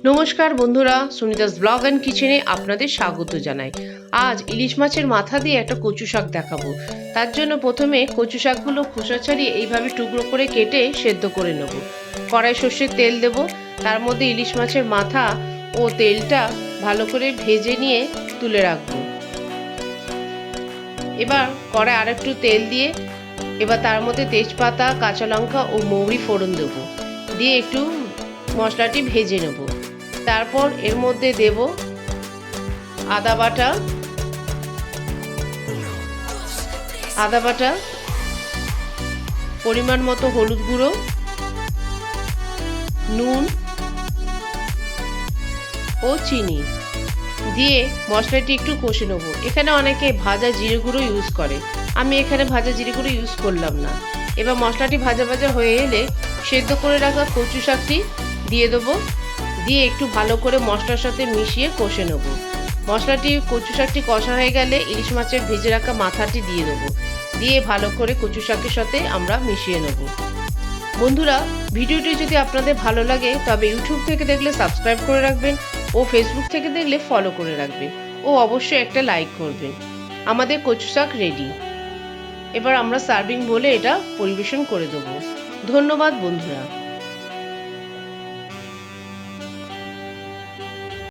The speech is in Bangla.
নমস্কার বন্ধুরা, সুনিতাস ব্লগ অ্যান্ড কিচেনে আপনাদের স্বাগত জানাই। আজ ইলিশ মাছের মাথা দিয়ে একটা কচু শাক দেখাবো। তার জন্য প্রথমে কচু শাকগুলো খোসা ছাড়িয়ে এইভাবে টুকরো করে কেটে সেদ্ধ করে নেব। কড়াই সর্ষের তেল দেব, তার মধ্যে ইলিশ মাছের মাথা ও তেলটা ভালো করে ভেজে নিয়ে তুলে রাখবো। এবার কড়াই আরেকটু তেল দিয়ে এবার তার মধ্যে তেজপাতা, কাঁচা লঙ্কা ও মৌরি ফোড়ন দেবো, দিয়ে একটু মশলাটি ভেজে নেব। তারপর এর মধ্যে দেব আদা বাটা, পরিমাণ মতো হলুদ গুঁড়ো, নুন ও চিনি দিয়ে মশলাটি একটু কষে নেব। এখানে অনেকে ভাজা জিরে গুঁড়ো ইউজ করে, আমি এখানে ভাজা জিরে গুঁড়ো ইউজ করলাম না। এবার মশলাটি ভাজা ভাজা হয়ে এলে সেদ্ধ করে রাখা কচু শাকটি দিয়ে দেবো, দিয়ে একটু ভালো করে মশলার সাথে মিশিয়ে কষে নেব। কচু শাকটি কষা হয়ে গেলে ইলিশ মাছের ভেজে রাখা মাথাটি দিয়ে দেবো, দিয়ে ভালো করে কচু শাকের সাথে আমরা মিশিয়ে নেব। বন্ধুরা, ভিডিওটি যদি আপনাদের ভালো লাগে তবে ইউটিউব থেকে দেখলে সাবস্ক্রাইব করে রাখবেন ও ফেসবুক থেকে দেখলে ফলো করে রাখবেন ও অবশ্যই একটা লাইক করবেন। আমাদের কচু শাক রেডি। এবার আমরা সার্ভিং বলে এটা পরিবেশন করে দেবো। ধন্যবাদ বন্ধুরা।